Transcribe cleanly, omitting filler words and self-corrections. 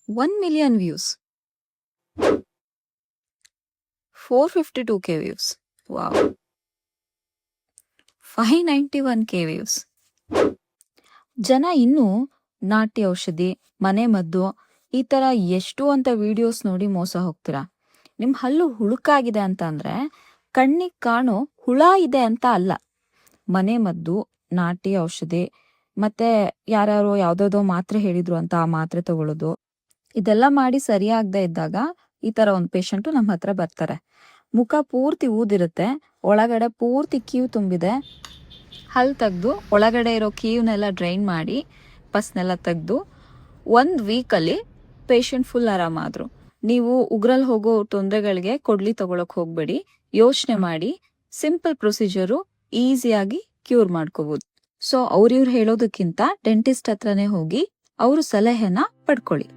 1 million views. 452k views. Wow. 591k views. ಜನ ಇನ್ನೂ ನಾಟಿ ಔಷಧಿ, ಮನೆ ಮದ್ದು ಈ ಥರ ಎಷ್ಟು ಅಂತ ವಿಡಿಯೋಸ್ ನೋಡಿ ಮೋಸ ಹೋಗ್ತೀರಾ. ನಿಮ್ಮ ಹಲ್ಲು ಹುಳುಕಾಗಿದೆ ಅಂತ ಅಂದರೆ ಕಣ್ಣಿಗೆ ಕಾಣೋ ಹುಳ ಇದೆ ಅಂತ ಅಲ್ಲ. ಮನೆ ಮದ್ದು, ನಾಟಿ ಔಷಧಿ ಮತ್ತು ಯಾರ್ಯಾರೋ ಯಾವುದಾದೋ ಮಾತ್ರೆ ಹೇಳಿದ್ರು ಅಂತ ಆ ಮಾತ್ರೆ ತಗೊಳ್ಳೋದು, ಇದೆಲ್ಲ ಮಾಡಿ ಸರಿಯಾಗದೆ ಇದ್ದಾಗ ಈ ಥರ ಒಂದು ಪೇಷಂಟು ನಮ್ಮ ಹತ್ರ ಬರ್ತಾರೆ. ಮುಖ ಪೂರ್ತಿ ಊದಿರುತ್ತೆ, ಒಳಗಡೆ ಪೂರ್ತಿ ಕೀವು ತುಂಬಿದೆ. ಹಲ್ಲು ತೆಗೆದು ಒಳಗಡೆ ಇರೋ ಕೀವನ್ನೆಲ್ಲ ಡ್ರೈನ್ ಮಾಡಿ ಪಸ್ನೆಲ್ಲ ತೆಗೆದು 1 ವೀಕಲ್ಲಿ ಪೇಷಂಟ್ ಫುಲ್ ಆರಾಮಾದರು. ನೀವು ಉಗ್ರಲ್ಲಿ ಹೋಗೋ ತೊಂದರೆಗಳಿಗೆ ಕೊಡ್ಲಿ ತಗೊಳಕ್ಕೆ ಹೋಗಬೇಡಿ. ಯೋಚನೆ ಮಾಡಿ, ಸಿಂಪಲ್ ಪ್ರೊಸೀಜರು, ಈಸಿಯಾಗಿ ಕ್ಯೂರ್ ಮಾಡ್ಕೋಬೋದು. ಸೊ ಅವ್ರಿವ್ರು ಹೇಳೋದಕ್ಕಿಂತ ಡೆಂಟಿಸ್ಟ್ ಹತ್ರನೇ ಹೋಗಿ ಅವರು ಸಲಹೆನ ಪಡ್ಕೊಳ್ಳಿ.